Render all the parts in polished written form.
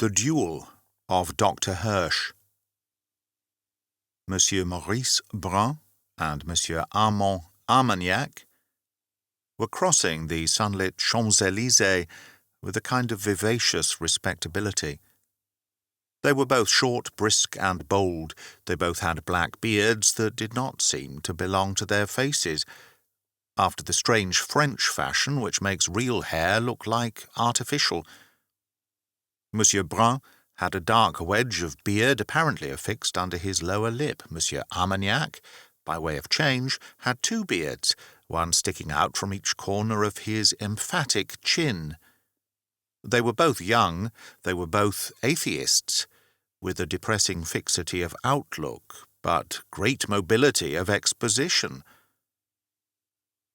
The Duel of Dr. Hirsch. Monsieur Maurice Brun and Monsieur Armand Armagnac were crossing the sunlit Champs-Élysées with a kind of vivacious respectability. They were both short, brisk, and bold. They both had black beards that did not seem to belong to their faces, after the strange French fashion which makes real hair look like artificial. Monsieur Brun had a dark wedge of beard apparently affixed under his lower lip. Monsieur Armagnac, by way of change, had two beards, one sticking out from each corner of his emphatic chin. They were both young, they were both atheists, with a depressing fixity of outlook, but great mobility of exposition.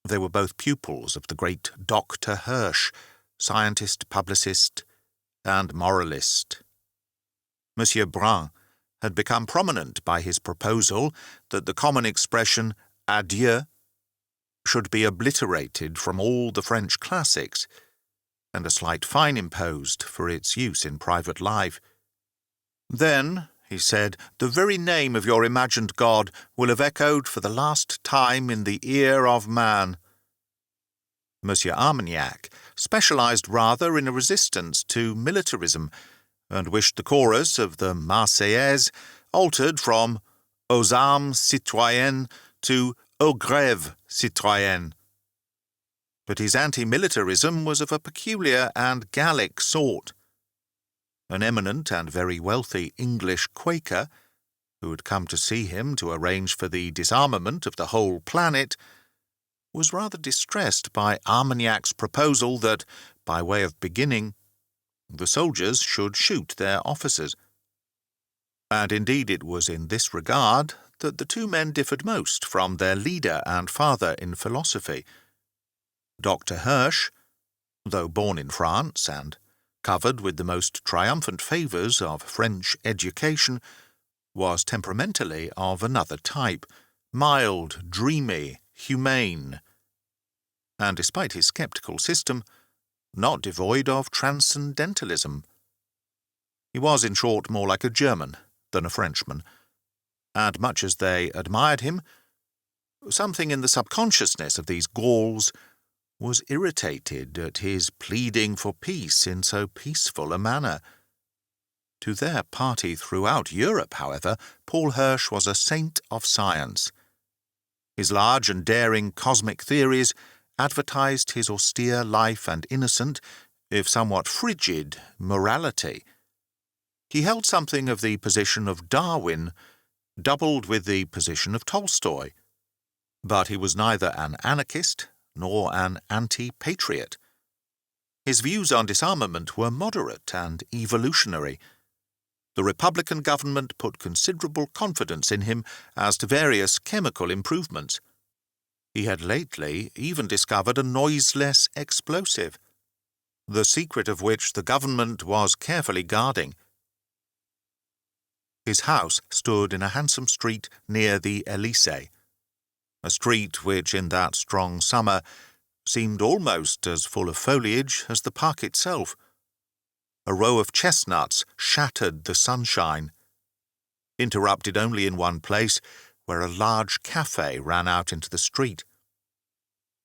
They were both pupils of the great Dr. Hirsch, scientist, publicist, and moralist. Monsieur Brun had become prominent by his proposal that the common expression adieu should be obliterated from all the French classics, and a slight fine imposed for its use in private life. Then, he said, the very name of your imagined God will have echoed for the last time in the ear of man. Monsieur Armagnac specialized rather in a resistance to militarism, and wished the chorus of the Marseillaise altered from aux armes citoyennes to aux grèves citoyennes. But his anti-militarism was of a peculiar and Gallic sort. An eminent and very wealthy English Quaker, who had come to see him to arrange for the disarmament of the whole planet, was rather distressed by Armagnac's proposal that, by way of beginning, the soldiers should shoot their officers. And indeed it was in this regard that the two men differed most from their leader and father in philosophy. Dr. Hirsch, though born in France and covered with the most triumphant favours of French education, was temperamentally of another type, mild, dreamy, humane, and despite his sceptical system, not devoid of transcendentalism. He was, in short, more like a German than a Frenchman, and much as they admired him, something in the subconsciousness of these Gauls was irritated at his pleading for peace in so peaceful a manner. To their party throughout Europe, however, Paul Hirsch was a saint of science. His large and daring cosmic theories advertised his austere life and innocent, if somewhat frigid, morality. He held something of the position of Darwin, doubled with the position of Tolstoy. But he was neither an anarchist nor an anti-patriot. His views on disarmament were moderate and evolutionary. The Republican government put considerable confidence in him as to various chemical improvements. He had lately even discovered a noiseless explosive, the secret of which the government was carefully guarding. His house stood in a handsome street near the Élysée, a street which in that strong summer seemed almost as full of foliage as the park itself. A row of chestnuts shattered the sunshine, interrupted only in one place, where a large café ran out into the street.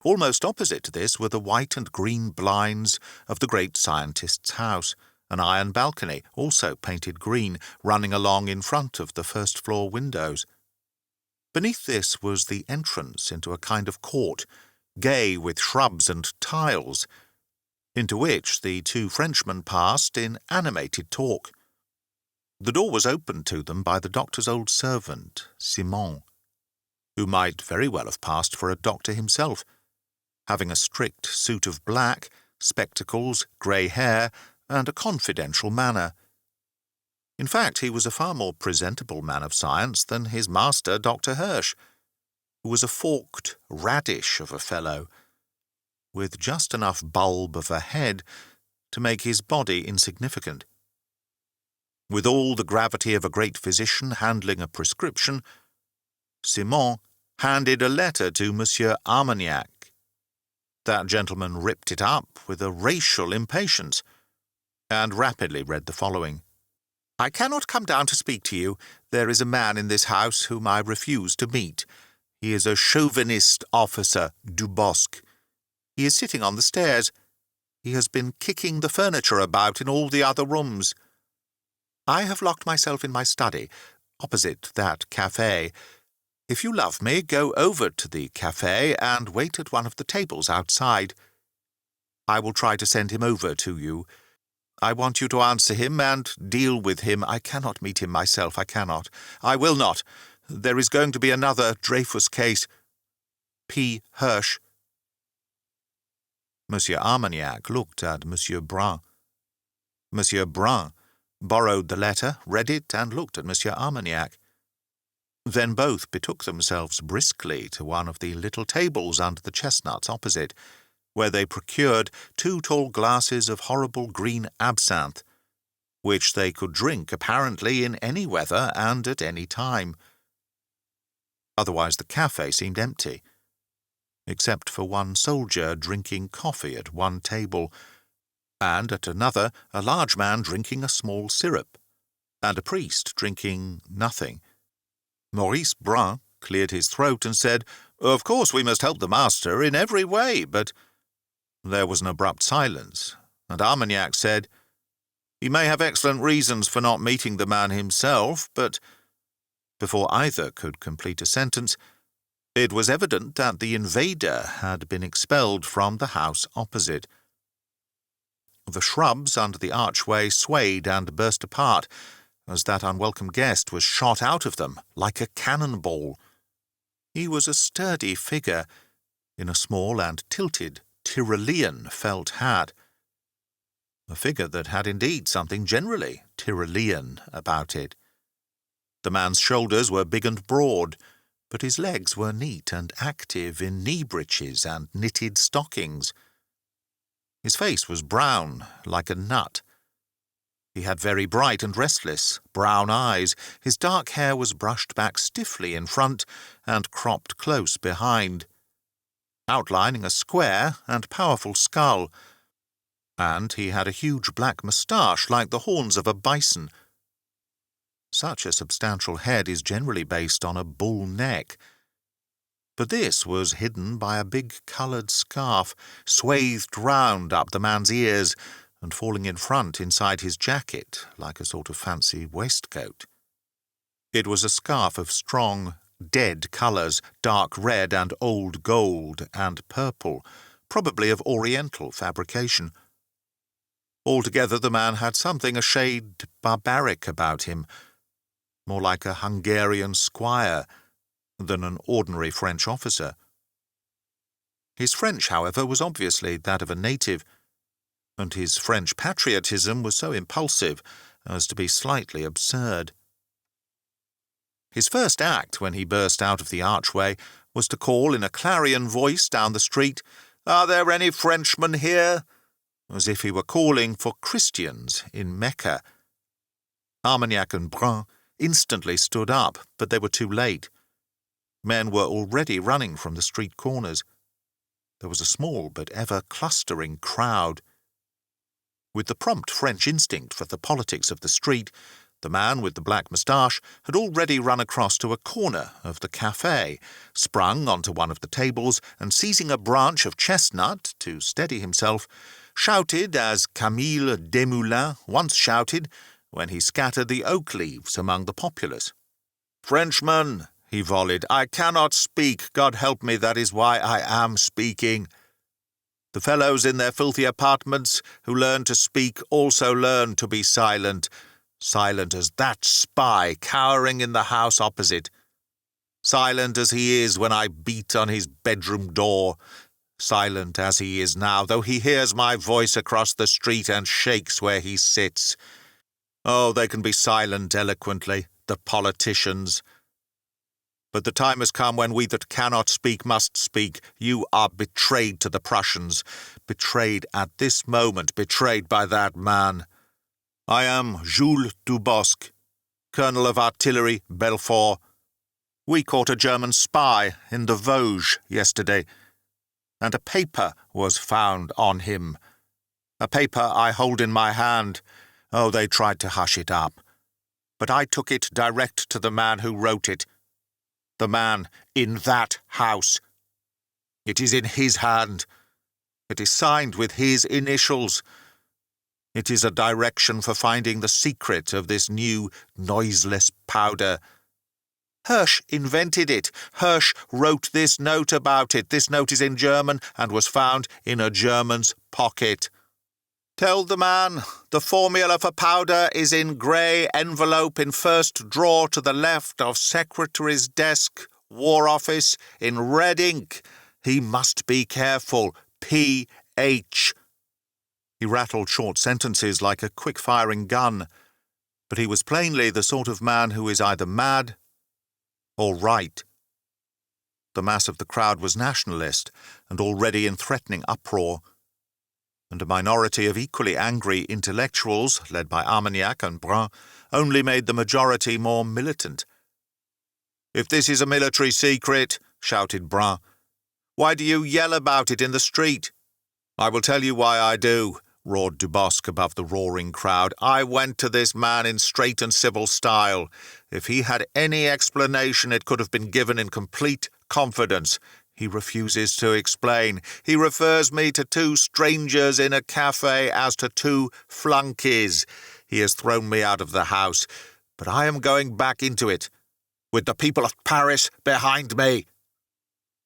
Almost opposite to this were the white and green blinds of the great scientist's house, an iron balcony, also painted green, running along in front of the first-floor windows. Beneath this was the entrance into a kind of court, gay with shrubs and tiles, into which the two Frenchmen passed in animated talk. The door was opened to them by the doctor's old servant, Simon, who might very well have passed for a doctor himself, having a strict suit of black, spectacles, grey hair, and a confidential manner. In fact, he was a far more presentable man of science than his master, Dr. Hirsch, who was a forked radish of a fellow, with just enough bulb of a head to make his body insignificant. With all the gravity of a great physician handling a prescription, Simon handed a letter to Monsieur Armagnac. That gentleman ripped it up with a racial impatience. and rapidly read the following. I cannot come down to speak to you. There is a man in this house whom I refuse to meet. He is a chauvinist officer, Dubois. He is sitting on the stairs. He has been kicking the furniture about in all the other rooms. I have locked myself in my study, opposite that café. If you love me, go over to the café and wait at one of the tables outside. I will try to send him over to you. I want you to answer him and deal with him. I cannot meet him myself, I cannot. I will not. There is going to be another Dreyfus case. P. Hirsch. Monsieur Armagnac looked at Monsieur Brun. Monsieur Brun borrowed the letter, read it, and looked at Monsieur Armagnac. Then both betook themselves briskly to one of the little tables under the chestnuts opposite, where they procured 2 tall glasses of horrible green absinthe, which they could drink apparently in any weather and at any time. Otherwise the café seemed empty, except for one soldier drinking coffee at one table, and at another a large man drinking a small syrup, and a priest drinking nothing. Maurice Brun cleared his throat and said, Of course we must help the master in every way, but... There was an abrupt silence, and Armagnac said, He may have excellent reasons for not meeting the man himself, but... Before either could complete a sentence, it was evident that the invader had been expelled from the house opposite. The shrubs under the archway swayed and burst apart, as that unwelcome guest was shot out of them like a cannonball. He was a sturdy figure, in a small and tilted Tyrolean felt hat. A figure that had indeed something generally Tyrolean about it. The man's shoulders were big and broad, but his legs were neat and active in knee-breeches and knitted stockings. His face was brown, like a nut. He had very bright and restless brown eyes. His dark hair was brushed back stiffly in front and cropped close behind, outlining a square and powerful skull, and he had a huge black moustache like the horns of a bison. Such a substantial head is generally based on a bull neck, but this was hidden by a big coloured scarf swathed round up the man's ears and falling in front inside his jacket like a sort of fancy waistcoat. It was a scarf of strong, dead colours, dark red and old gold and purple, probably of oriental fabrication. Altogether the man had something a shade barbaric about him, more like a Hungarian squire than an ordinary French officer. His French, however, was obviously that of a native, and his French patriotism was so impulsive as to be slightly absurd. His first act, when he burst out of the archway, was to call in a clarion voice down the street, "Are there any Frenchmen here?" as if he were calling for Christians in Mecca. Armagnac and Brun instantly stood up, but they were too late. Men were already running from the street corners. There was a small but ever clustering crowd. With the prompt French instinct for the politics of the street, the man with the black moustache had already run across to a corner of the café, sprung onto one of the tables, and seizing a branch of chestnut to steady himself, shouted as Camille Desmoulins once shouted when he scattered the oak leaves among the populace. "Frenchmen," he volleyed, "I cannot speak. God help me, that is why I am speaking. The fellows in their filthy apartments who learn to speak also learn to be silent, silent as that spy cowering in the house opposite, silent as he is when I beat on his bedroom door, silent as he is now, though he hears my voice across the street and shakes where he sits. Oh, they can be silent eloquently, the politicians. But the time has come when we that cannot speak must speak. You are betrayed to the Prussians, betrayed at this moment, betrayed by that man. I am Jules Dubois, Colonel of Artillery, Belfort. We caught a German spy in the Vosges yesterday, and a paper was found on him. A paper I hold in my hand. Oh, they tried to hush it up. But I took it direct to the man who wrote it. The man in that house. It is in his hand. It is signed with his initials. It is a direction for finding the secret of this new, noiseless powder. Hirsch invented it. Hirsch wrote this note about it. This note is in German and was found in a German's pocket. Tell the man the formula for powder is in grey envelope in first drawer to the left of Secretary's desk, War Office, in red ink. He must be careful. P.H. He rattled short sentences like a quick-firing gun, but he was plainly the sort of man who is either mad or right. The mass of the crowd was nationalist and already in threatening uproar, and a minority of equally angry intellectuals, led by Armagnac and Brun, only made the majority more militant. "If this is a military secret," shouted Brun, "why do you yell about it in the street?" "I will tell you why I do," roared Dubois above the roaring crowd. "I went to this man in straight and civil style. If he had any explanation, it could have been given in complete confidence. He refuses to explain. He refers me to two strangers in a cafe as to two flunkies. He has thrown me out of the house, but I am going back into it, with the people of Paris behind me."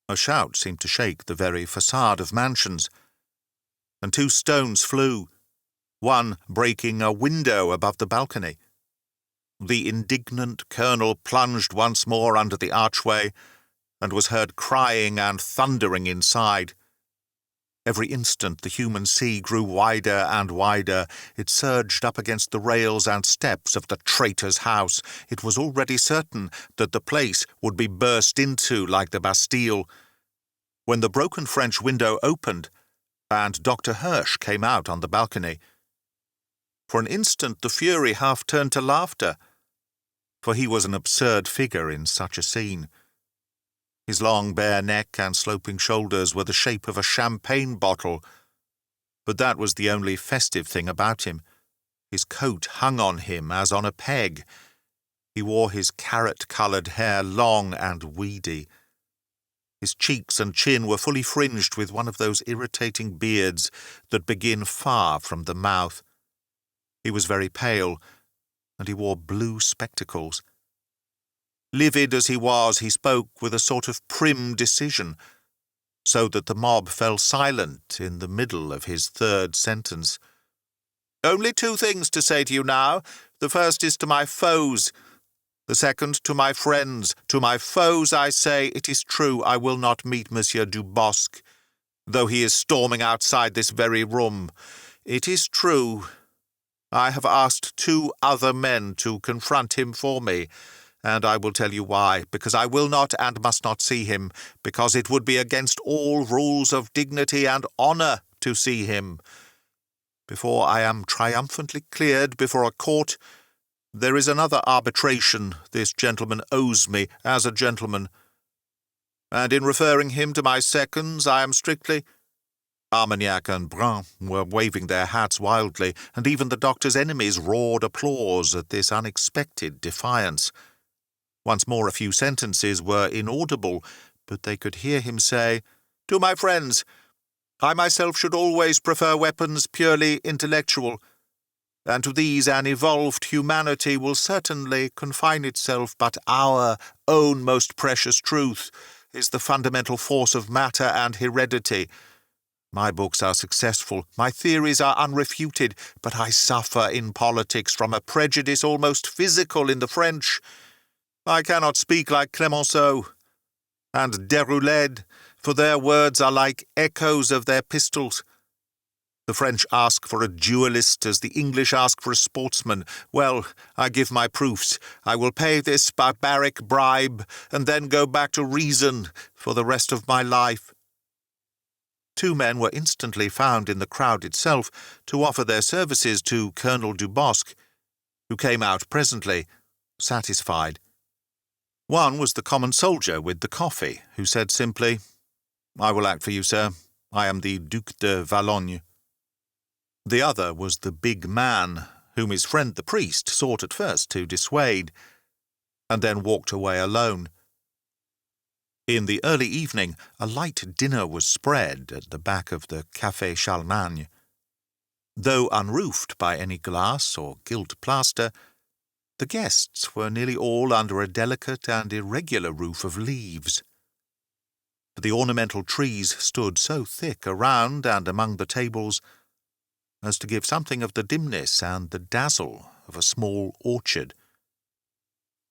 A shout seemed to shake the very facade of mansions, and two stones flew, one breaking a window above the balcony. The indignant colonel plunged once more under the archway, and was heard crying and thundering inside. Every instant the human sea grew wider and wider. It surged up against the rails and steps of the traitor's house. It was already certain that the place would be burst into like the Bastille, when the broken French window opened, and Dr. Hirsch came out on the balcony. For an instant the fury half turned to laughter, for he was an absurd figure in such a scene. His long bare neck and sloping shoulders were the shape of a champagne bottle, but that was the only festive thing about him. His coat hung on him as on a peg. He wore his carrot-coloured hair long and weedy. His cheeks and chin were fully fringed with one of those irritating beards that begin far from the mouth. He was very pale, and he wore blue spectacles. Livid as he was, he spoke with a sort of prim decision, so that the mob fell silent in the middle of his third sentence. "Only two things to say to you now. The first is to my foes. The second to my friends. To my foes I say, it is true I will not meet Monsieur Dubois, though he is storming outside this very room. It is true. I have asked two other men to confront him for me, and I will tell you why, because I will not and must not see him, because it would be against all rules of dignity and honour to see him. Before I am triumphantly cleared before a court, there is another arbitration this gentleman owes me as a gentleman, and in referring him to my seconds I am strictly—" Armagnac and Brun were waving their hats wildly, and even the doctor's enemies roared applause at this unexpected defiance. Once more a few sentences were inaudible, but they could hear him say, "To my friends, I myself should always prefer weapons purely intellectual, and to these an evolved humanity will certainly confine itself, but our own most precious truth is the fundamental force of matter and heredity. My books are successful, my theories are unrefuted, but I suffer in politics from a prejudice almost physical in the French. I cannot speak like Clemenceau and Déroulède, for their words are like echoes of their pistols. The French ask for a duellist as the English ask for a sportsman. Well, I give my proofs. I will pay this barbaric bribe and then go back to reason for the rest of my life." Two men were instantly found in the crowd itself to offer their services to Colonel Dubois, who came out presently, satisfied. One was the common soldier with the coffee, who said simply, "I will act for you, sir. I am the Duc de Valognes." The other was the big man, whom his friend the priest sought at first to dissuade, and then walked away alone. In the early evening, a light dinner was spread at the back of the Café Charlemagne. Though unroofed by any glass or gilt plaster, the guests were nearly all under a delicate and irregular roof of leaves. The ornamental trees stood so thick around and among the tables as to give something of the dimness and the dazzle of a small orchard.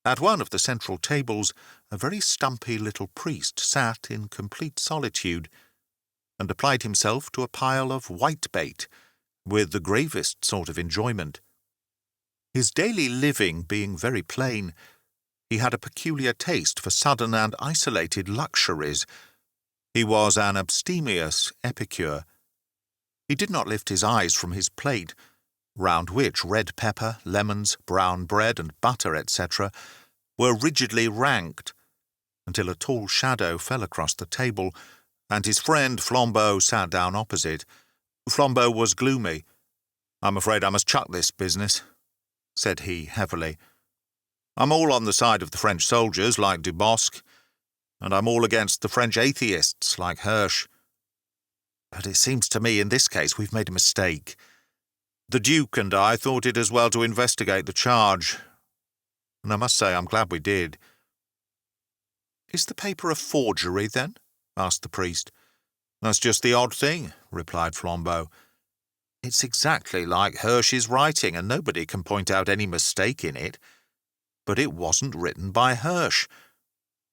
At one of the central tables, a very stumpy little priest sat in complete solitude, and applied himself to a pile of whitebait, with the gravest sort of enjoyment. His daily living being very plain, he had a peculiar taste for sudden and isolated luxuries. He was an abstemious epicure. He did not lift his eyes from his plate, round which red pepper, lemons, brown bread, and butter, etc., were rigidly ranked, until a tall shadow fell across the table, and his friend Flambeau sat down opposite. Flambeau was gloomy. "I'm afraid I must chuck this business," said he heavily. "I'm all on the side of the French soldiers, like Dubois, and I'm all against the French atheists, like Hirsch. But it seems to me in this case we've made a mistake. The Duke and I thought it as well to investigate the charge, and I must say I'm glad we did." "Is the paper a forgery, then?" asked the priest. "That's just the odd thing," replied Flambeau. "It's exactly like Hirsch's writing, and nobody can point out any mistake in it. But it wasn't written by Hirsch.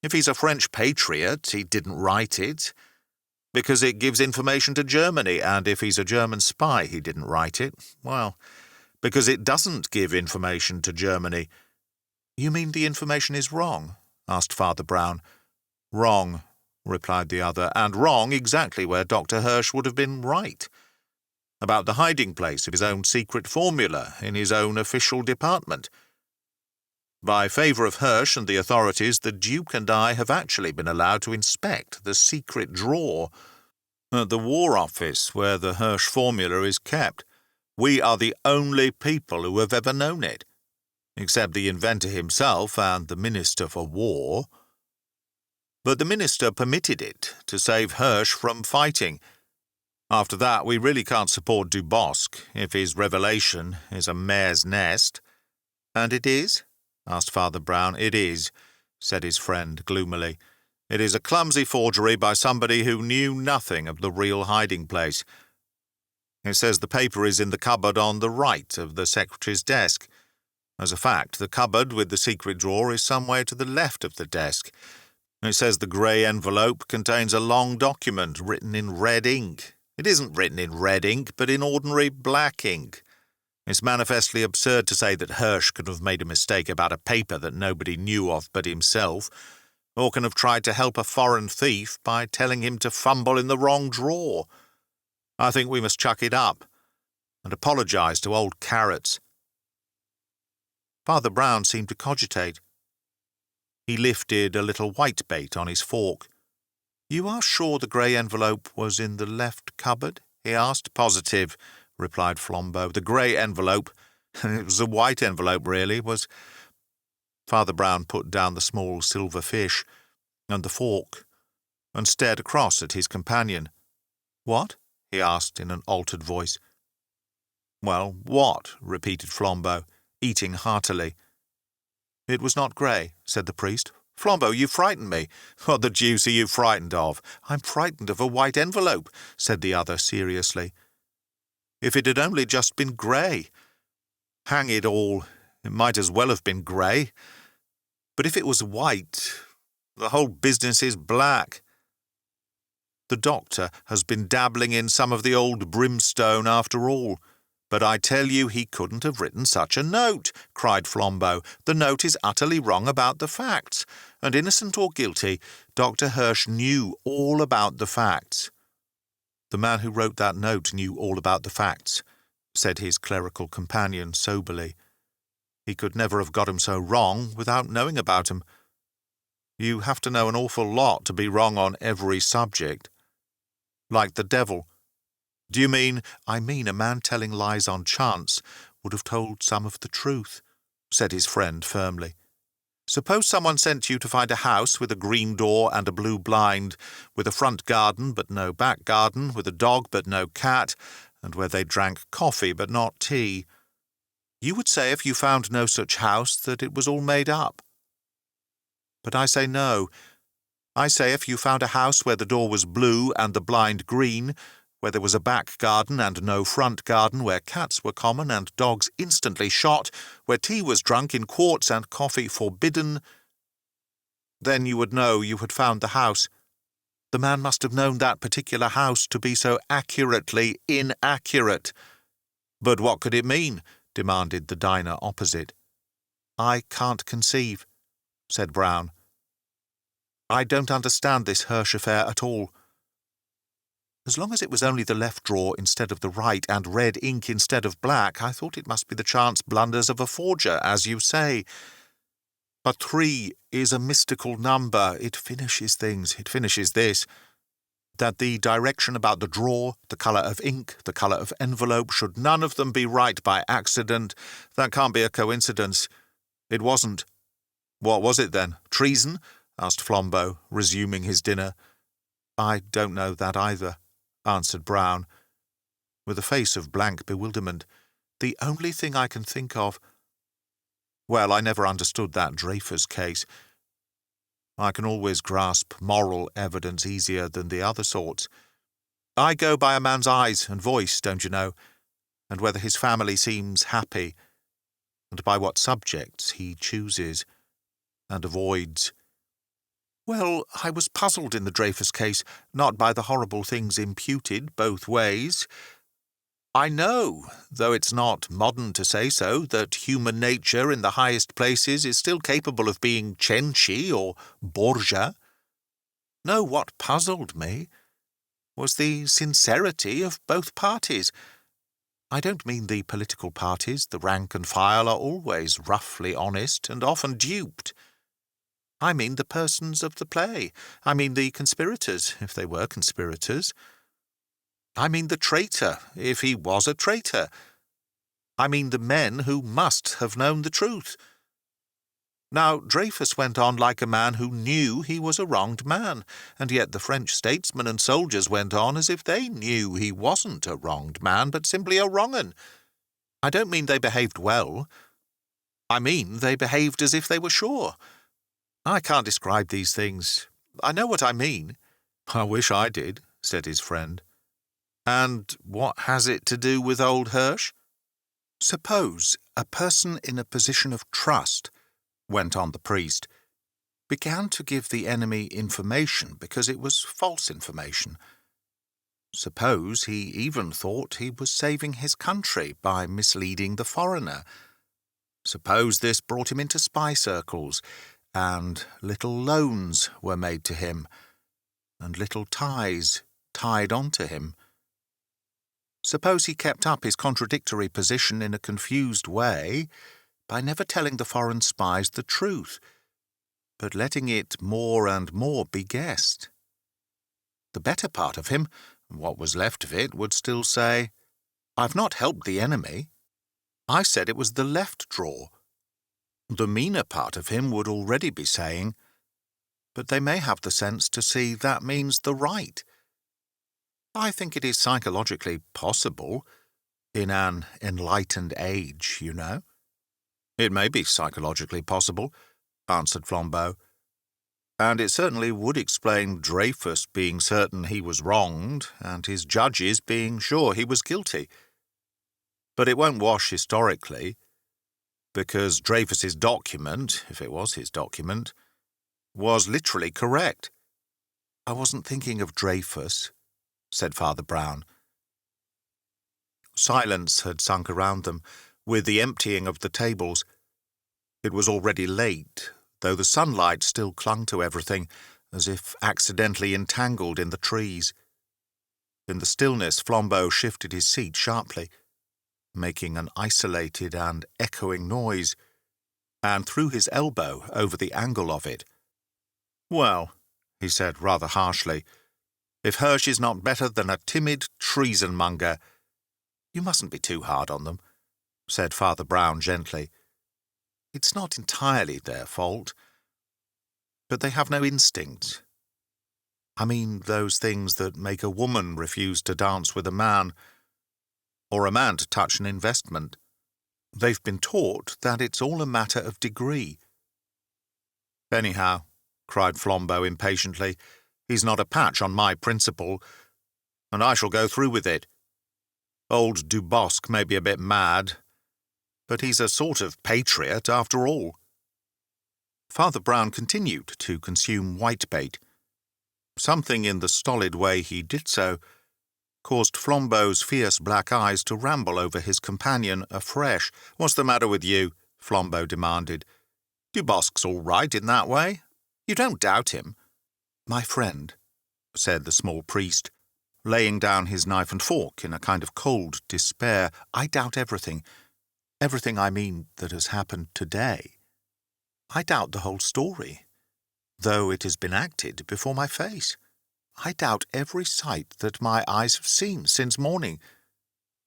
If he's a French patriot, he didn't write it, because it gives information to Germany, and if he's a German spy, he didn't write it. Well, because it doesn't give information to Germany." "You mean the information is wrong?" asked Father Brown. "Wrong," replied the other, "and wrong exactly where Dr. Hirsch would have been right. About the hiding place of his own secret formula in his own official department. By favour of Hirsch and the authorities, the Duke and I have actually been allowed to inspect the secret drawer at the War Office where the Hirsch formula is kept. We are the only people who have ever known it, except the inventor himself and the Minister for War. But the Minister permitted it to save Hirsch from fighting. After that, we really can't support Dubois if his revelation is a mare's nest." "And it is?" asked Father Brown. "It is," said his friend gloomily. "It is a clumsy forgery by somebody who knew nothing of the real hiding place. It says the paper is in the cupboard on the right of the secretary's desk. As a fact, the cupboard with the secret drawer is somewhere to the left of the desk. It says the grey envelope contains a long document written in red ink. It isn't written in red ink, but in ordinary black ink. It's manifestly absurd to say that Hirsch could have made a mistake about a paper that nobody knew of but himself, or can have tried to help a foreign thief by telling him to fumble in the wrong drawer. I think we must chuck it up and apologise to old Carrots." Father Brown seemed to cogitate. He lifted a little whitebait on his fork. "You are sure the grey envelope was in the left cupboard?" he asked. "Positive," replied Flambeau. "The grey envelope, it was a white envelope really, was—" Father Brown put down the small silver fish and the fork and stared across at his companion. "What?" he asked in an altered voice. "Well, what?" repeated Flambeau, eating heartily. "It was not grey," said the priest. "Flambeau, you frightened me." "What the deuce are you frightened of?" "I'm frightened of a white envelope," said the other seriously. "If it had only just been grey. Hang it all, it might as well have been grey. But if it was white, the whole business is black. The doctor has been dabbling in some of the old brimstone after all. But I tell you he couldn't have written such a note," cried Flambeau. "The note is utterly wrong about the facts, and innocent or guilty, Dr. Hirsch knew all about the facts." "The man who wrote that note knew all about the facts," said his clerical companion soberly. "He could never have got 'em so wrong without knowing about 'em. You have to know an awful lot to be wrong on every subject. Like the devil. Do you mean— I mean a man telling lies on chance would have told some of the truth, said his friend firmly. Suppose someone sent you to find a house with a green door and a blue blind, with a front garden but no back garden, with a dog but no cat, and where they drank coffee but not tea. You would say if you found no such house that it was all made up. But I say no. I say if you found a house where the door was blue and the blind green, where there was a back garden and no front garden, where cats were common and dogs instantly shot, where tea was drunk in quarts and coffee forbidden, then you would know you had found the house. The man must have known that particular house to be so accurately inaccurate. But what could it mean? Demanded the diner opposite. I can't conceive, said Brown. I don't understand this Hirsch affair at all. As long as it was only the left drawer instead of the right and red ink instead of black, I thought it must be the chance blunders of a forger, as you say. But 3 is a mystical number. It finishes things. It finishes this. That the direction about the drawer, the colour of ink, the colour of envelope, should none of them be right by accident, that can't be a coincidence. It wasn't. What was it then? Treason? Asked Flambeau, resuming his dinner. I don't know that either, answered Brown, with a face of blank bewilderment. The only thing I can think of— Well, I never understood that Dreyfus case. I can always grasp moral evidence easier than the other sorts. I go by a man's eyes and voice, don't you know, and whether his family seems happy, and by what subjects he chooses and avoids. Well, I was puzzled in the Dreyfus case, not by the horrible things imputed both ways. I know, though it's not modern to say so, that human nature in the highest places is still capable of being Cenci or Borgia. No, what puzzled me was the sincerity of both parties. I don't mean the political parties. The rank and file are always roughly honest and often duped. I mean the persons of the play. I mean the conspirators, if they were conspirators. I mean the traitor, if he was a traitor. I mean the men who must have known the truth. Now, Dreyfus went on like a man who knew he was a wronged man, and yet the French statesmen and soldiers went on as if they knew he wasn't a wronged man, but simply a wrong-un. I don't mean they behaved well. I mean they behaved as if they were sure. I can't describe these things. I know what I mean. I wish I did, said his friend. And what has it to do with old Hirsch? Suppose a person in a position of trust, went on the priest, began to give the enemy information because it was false information. Suppose he even thought he was saving his country by misleading the foreigner. Suppose this brought him into spy circles, and little loans were made to him, and little ties tied on to him. Suppose he kept up his contradictory position in a confused way by never telling the foreign spies the truth, but letting it more and more be guessed. The better part of him, what was left of it, would still say, I've not helped the enemy. I said it was the left drawer. The meaner part of him would already be saying, but they may have the sense to see that means the right. I think it is psychologically possible, in an enlightened age, you know. It may be psychologically possible, answered Flambeau, and it certainly would explain Dreyfus being certain he was wronged, and his judges being sure he was guilty. But it won't wash historically, because Dreyfus's document, if it was his document, was literally correct. I wasn't thinking of Dreyfus, said Father Brown. Silence had sunk around them, with the emptying of the tables. It was already late, though the sunlight still clung to everything, as if accidentally entangled in the trees. In the stillness, Flambeau shifted his seat sharply, making an isolated and echoing noise, and threw his elbow over the angle of it. Well, he said rather harshly, If Hirsch is not better than a timid treasonmonger—" "You mustn't be too hard on them," said Father Brown gently. "It's not entirely their fault, but they have no instincts. I mean those things that make a woman refuse to dance with a man, or a man to touch an investment. They've been taught that it's all a matter of degree." "Anyhow," cried Flambeau impatiently, "he's not a patch on my principle, and I shall go through with it. Old Dubois may be a bit mad, but he's a sort of patriot after all." Father Brown continued to consume whitebait. Something in the stolid way he did so caused Flambeau's fierce black eyes to ramble over his companion afresh. "What's the matter with you?" Flambeau demanded. "Dubosc's all right in that way. You don't doubt him." "My friend," said the small priest, laying down his knife and fork in a kind of cold despair, "I doubt everything. Everything, I mean, that has happened today. I doubt the whole story, though it has been acted before my face. I doubt every sight that my eyes have seen since morning.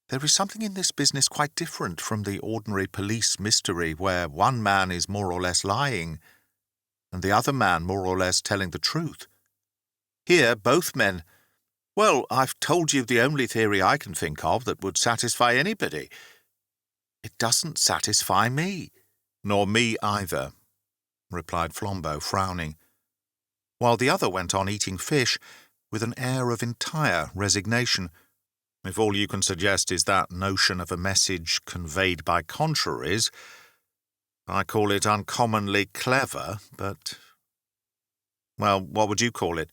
There is something in this business quite different from the ordinary police mystery where one man is more or less lying, and the other man more or less telling the truth. Here, both men— Well, I've told you the only theory I can think of that would satisfy anybody. It doesn't satisfy me." "Nor me either," replied Flambeau, frowning, while the other went on eating fish with an air of entire resignation. "If all you can suggest is that notion of a message conveyed by contraries, I call it uncommonly clever, but— Well, what would you call it?"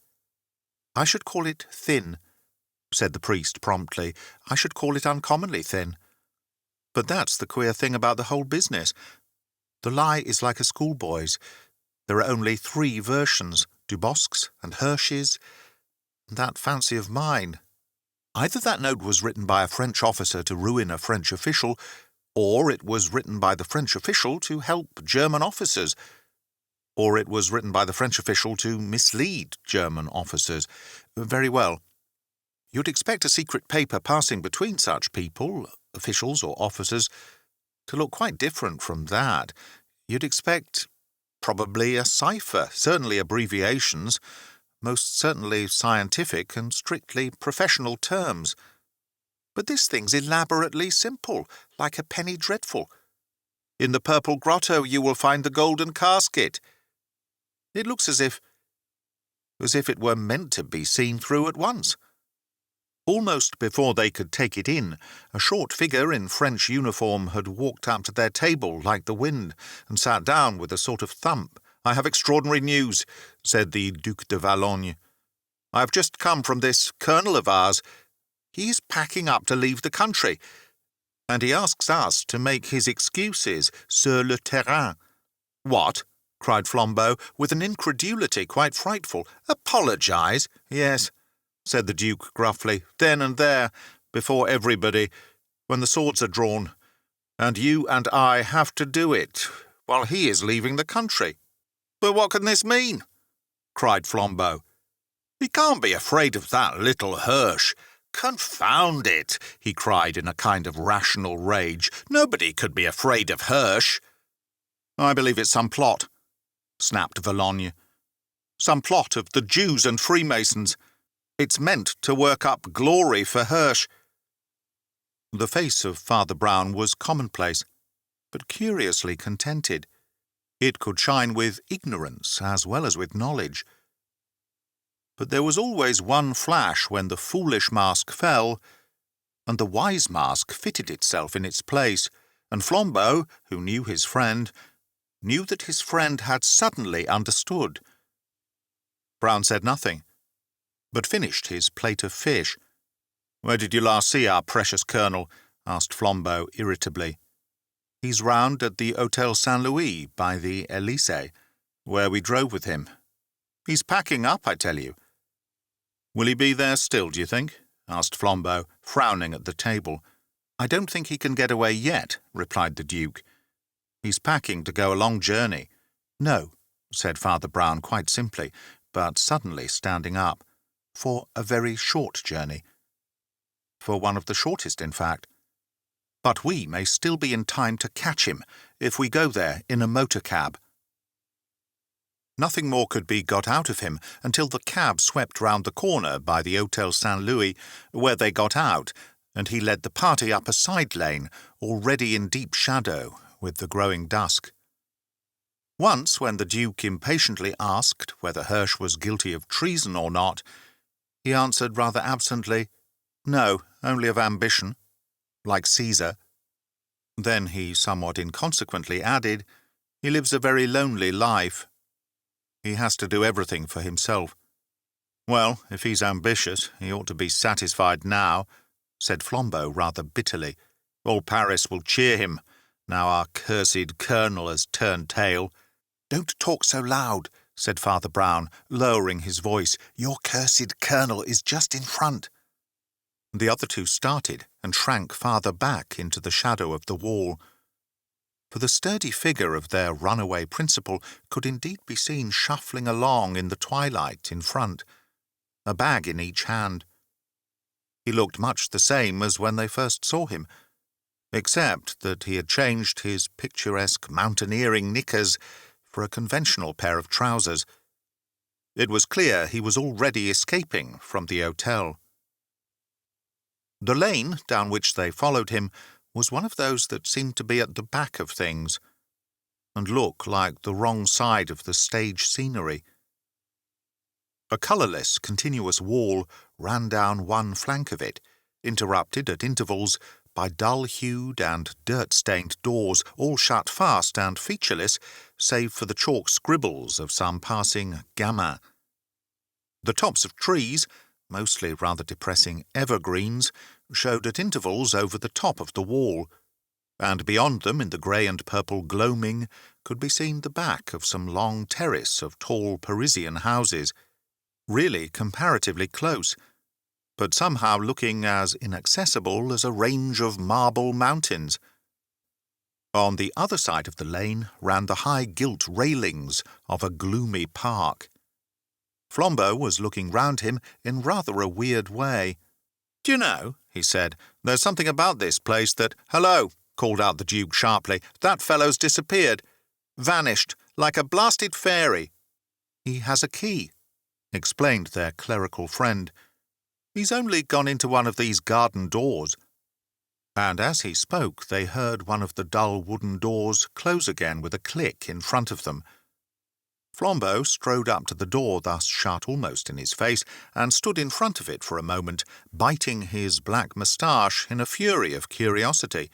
"I should call it thin," said the priest promptly. "I should call it uncommonly thin. But that's the queer thing about the whole business. The lie is like a schoolboy's. There are only 3 versions, Dubosc's and Hirsch's, and that fancy of mine. Either that note was written by a French officer to ruin a French official, or it was written by the French official to help German officers, or it was written by the French official to mislead German officers. Very well. You'd expect a secret paper passing between such people, officials or officers, to look quite different from that. You'd expect probably a cipher, certainly abbreviations, most certainly scientific and strictly professional terms. But this thing's elaborately simple, like a penny dreadful. In the purple grotto you will find the golden casket. It looks as if it were meant to be seen through at once." Almost before they could take it in, a short figure in French uniform had walked up to their table like the wind and sat down with a sort of thump. "I have extraordinary news," said the Duc de Valognes. "I have just come from this colonel of ours. He is packing up to leave the country, and he asks us to make his excuses sur le terrain." "What?" cried Flambeau, with an incredulity quite frightful. "Apologise?" "Yes," said the Duke gruffly, "then and there, before everybody, when the swords are drawn, and you and I have to do it, while he is leaving the country." "But what can this mean?" cried Flambeau. "He can't be afraid of that little Hirsch. Confound it!" he cried in a kind of rational rage. "Nobody could be afraid of Hirsch." "I believe it's some plot," snapped Valognes. "Some plot of the Jews and Freemasons. It's meant to work up glory for Hirsch." The face of Father Brown was commonplace, but curiously contented. It could shine with ignorance as well as with knowledge. But there was always one flash when the foolish mask fell, and the wise mask fitted itself in its place, and Flambeau, who knew his friend, knew that his friend had suddenly understood. Brown said nothing, but finished his plate of fish. "Where did you last see our precious colonel?" asked Flambeau irritably. "He's round at the Hôtel Saint-Louis by the Élysée, where we drove with him. He's packing up, I tell you." "Will he be there still, do you think?" asked Flambeau, frowning at the table. "I don't think he can get away yet," replied the Duke. "He's packing to go a long journey." "No," said Father Brown quite simply, but suddenly standing up. for a very short journey. For one of the shortest, in fact. But we may still be in time to catch him if we go there in a motor cab. Nothing more could be got out of him until the cab swept round the corner by the Hôtel Saint-Louis, where they got out, and he led the party up a side lane, already in deep shadow, with the growing dusk. Once, when the Duke impatiently asked whether Hirsch was guilty of treason or not, he answered rather absently, "No, only of ambition, like Caesar." Then he somewhat inconsequently added, "He lives a very lonely life. He has to do everything for himself." "Well, if he's ambitious, he ought to be satisfied now," said Flambeau rather bitterly. "All Paris will cheer him, now our cursed colonel has turned tail." "Don't talk so loud," said Father Brown, lowering his voice. "Your cursed colonel is just in front." The other two started and shrank farther back into the shadow of the wall. For the sturdy figure of their runaway principal could indeed be seen shuffling along in the twilight in front, a bag in each hand. He looked much the same as when they first saw him, except that he had changed his picturesque mountaineering knickers for a conventional pair of trousers. It was clear he was already escaping from the hotel. The lane down which they followed him was one of those that seemed to be at the back of things, and look like the wrong side of the stage scenery. A colourless, continuous wall ran down one flank of it, interrupted at intervals by dull-hued and dirt-stained doors, all shut fast and featureless, save for the chalk scribbles of some passing gamin. The tops of trees, mostly rather depressing evergreens, showed at intervals over the top of the wall, and beyond them, in the grey and purple gloaming, could be seen the back of some long terrace of tall Parisian houses, really comparatively close, but somehow looking as inaccessible as a range of marble mountains. On the other side of the lane ran the high gilt railings of a gloomy park. Flambeau was looking round him in rather a weird way. "Do you know," he said, "there's something about this place that—" "Hello!" called out the Duke sharply. "That fellow's disappeared. Vanished, like a blasted fairy." "He has a key," explained their clerical friend. "He's only gone into one of these garden doors." And as he spoke, they heard one of the dull wooden doors close again with a click in front of them. Flambeau strode up to the door thus shut almost in his face, and stood in front of it for a moment, biting his black moustache in a fury of curiosity.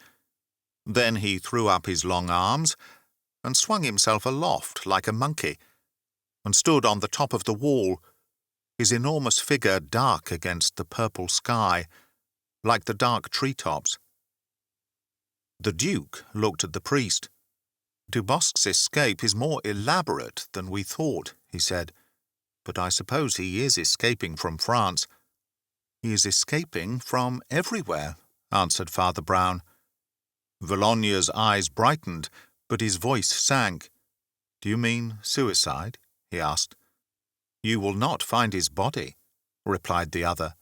Then he threw up his long arms, and swung himself aloft like a monkey, and stood on the top of the wall, his enormous figure dark against the purple sky, like the dark tree-tops. The Duke looked at the priest. "Dubosc's escape is more elaborate than we thought," he said, "but I suppose he is escaping from France." "He is escaping from everywhere," answered Father Brown. Vologne's eyes brightened, but his voice sank. "Do you mean suicide?" he asked. "You will not find his body," replied the other.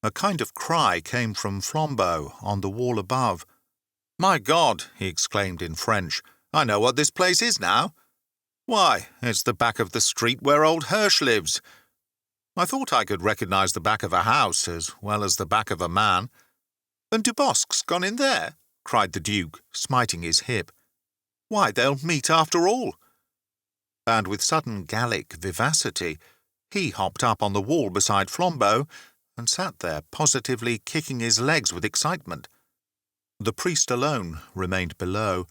A kind of cry came from Flambeau on the wall above. "My God!" he exclaimed in French. "I know what this place is now. Why, it's the back of the street where old Hirsch lives. I thought I could recognize the back of a house as well as the back of a man." "Then Dubosc's gone in there?" cried the Duke, smiting his hip. "Why, they'll meet after all." And with sudden Gallic vivacity, he hopped up on the wall beside Flambeau and sat there positively kicking his legs with excitement. The priest alone remained below,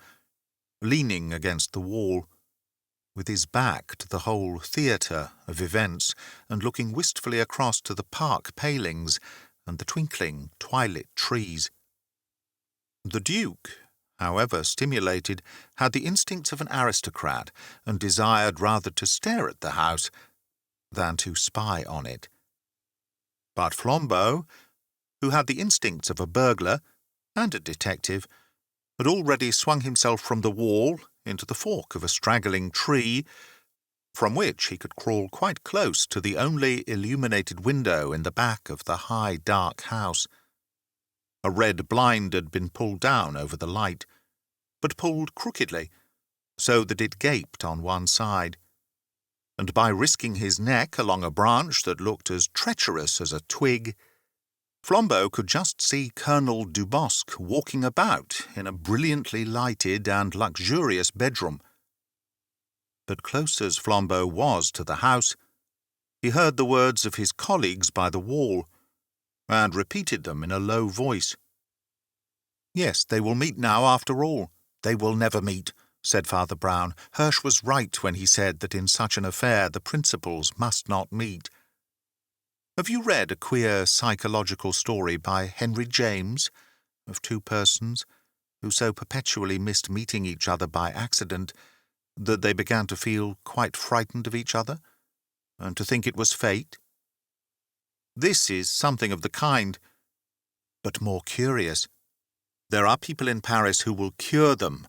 leaning against the wall, with his back to the whole theatre of events, and looking wistfully across to the park palings and the twinkling twilit trees. The Duke, however stimulated, had the instincts of an aristocrat, and desired rather to stare at the house than to spy on it. But Flambeau, who had the instincts of a burglar and a detective, had already swung himself from the wall into the fork of a straggling tree, from which he could crawl quite close to the only illuminated window in the back of the high, dark house. A red blind had been pulled down over the light, but pulled crookedly, so that it gaped on one side, and by risking his neck along a branch that looked as treacherous as a twig, Flambeau could just see Colonel Dubois walking about in a brilliantly lighted and luxurious bedroom. But close as Flambeau was to the house, he heard the words of his colleagues by the wall, and repeated them in a low voice. "Yes, they will meet now after all." "They will never meet," said Father Brown. "Hirsch was right when he said that in such an affair the principals must not meet." Have you read a queer psychological story by Henry James, of two persons who so perpetually missed meeting each other by accident that they began to feel quite frightened of each other, and to think it was fate? This is something of the kind, but more curious. There are people in Paris who will cure them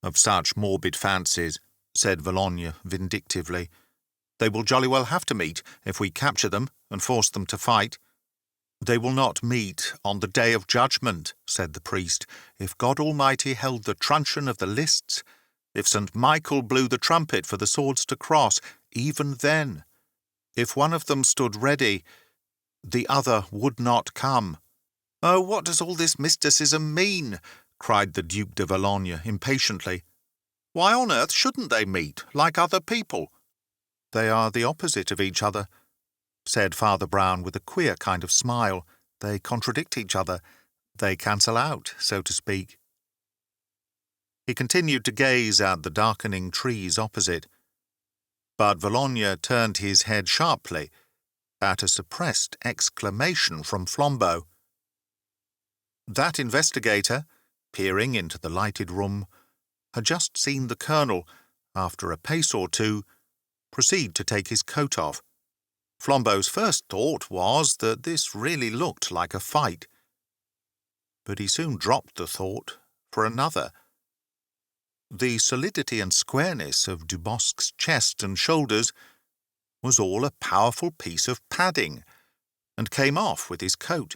of such morbid fancies, said Valognes vindictively. They will jolly well have to meet if we capture them and force them to fight. They will not meet on the day of judgment, said the priest. If God Almighty held the truncheon of the lists, if St. Michael blew the trumpet for the swords to cross, even then, if one of them stood ready, the other would not come. "Oh, what does all this mysticism mean?" cried the Duc de Valognes impatiently. "Why on earth shouldn't they meet, like other people?" "They are the opposite of each other," said Father Brown with a queer kind of smile. "They contradict each other. They cancel out, so to speak." He continued to gaze at the darkening trees opposite, but Valognes turned his head sharply at a suppressed exclamation from Flambeau. That investigator, peering into the lighted room, had just seen the colonel, after a pace or two, proceed to take his coat off. Flambeau's first thought was that this really looked like a fight, but he soon dropped the thought for another. The solidity and squareness of Dubois' chest and shoulders was all a powerful piece of padding, and came off with his coat.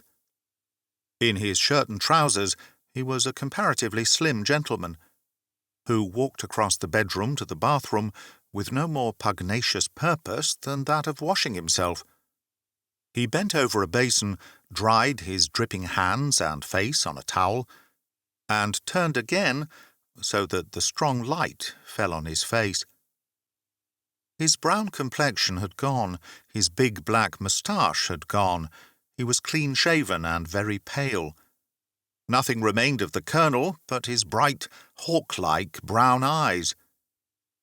In his shirt and trousers he was a comparatively slim gentleman, who walked across the bedroom to the bathroom with no more pugnacious purpose than that of washing himself. He bent over a basin, dried his dripping hands and face on a towel, and turned again so that the strong light fell on his face. His brown complexion had gone, his big black moustache had gone, he was clean-shaven and very pale. Nothing remained of the colonel but his bright, hawk-like brown eyes.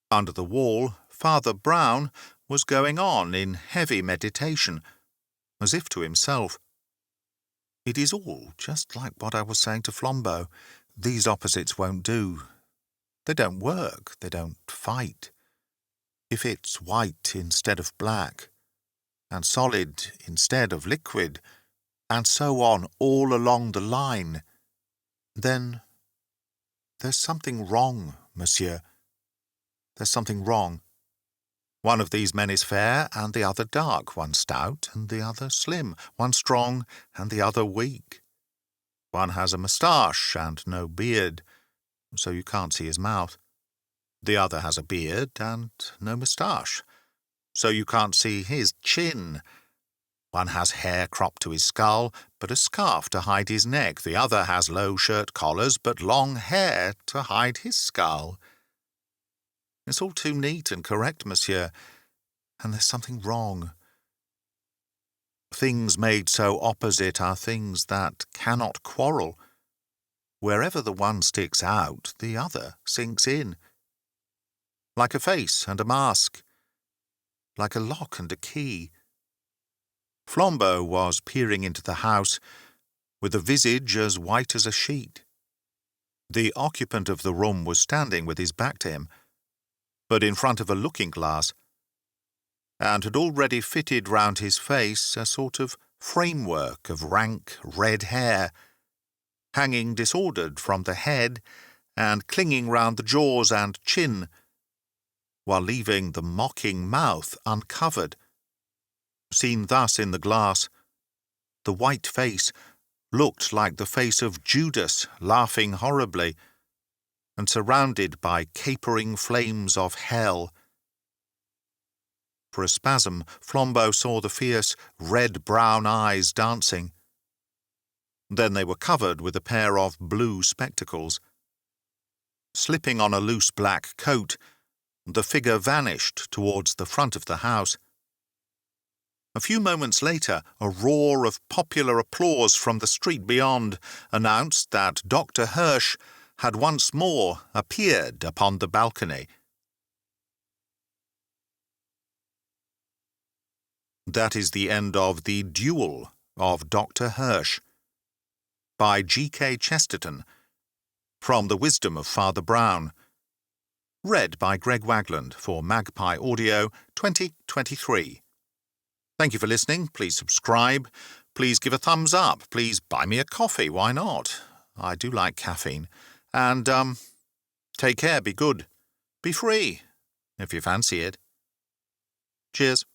Under the wall, Father Brown was going on in heavy meditation, as if to himself. "It is all just like what I was saying to Flambeau. These opposites won't do. They don't work, they don't fight. If it's white instead of black, and solid instead of liquid, and so on all along the line, then there's something wrong, monsieur. There's something wrong. One of these men is fair and the other dark, one stout and the other slim, one strong and the other weak. One has a moustache and no beard, so you can't see his mouth. The other has a beard and no moustache, so you can't see his chin. One has hair cropped to his skull, but a scarf to hide his neck. The other has low shirt collars, but long hair to hide his skull. It's all too neat and correct, monsieur, and there's something wrong. Things made so opposite are things that cannot quarrel. Wherever the one sticks out, the other sinks in. Like a face and a mask, like a lock and a key. Flambeau was peering into the house with a visage as white as a sheet. The occupant of the room was standing with his back to him, but in front of a looking-glass, and had already fitted round his face a sort of framework of rank red hair, hanging disordered from the head and clinging round the jaws and chin, while leaving the mocking mouth uncovered. Seen thus in the glass, the white face looked like the face of Judas laughing horribly, and surrounded by capering flames of hell. For a spasm, Flambeau saw the fierce red-brown eyes dancing. Then they were covered with a pair of blue spectacles. Slipping on a loose black coat, the figure vanished towards the front of the house. A few moments later, a roar of popular applause from the street beyond announced that Dr. Hirsch had once more appeared upon the balcony. That is the end of The Duel of Dr. Hirsch by G.K. Chesterton, from The Wisdom of Father Brown. Read by Greg Wagland for Magpie Audio 2023. Thank you for listening. Please subscribe. Please give a thumbs up. Please buy me a coffee. Why not? I do like caffeine. And, take care. Be good. Be free, if you fancy it. Cheers.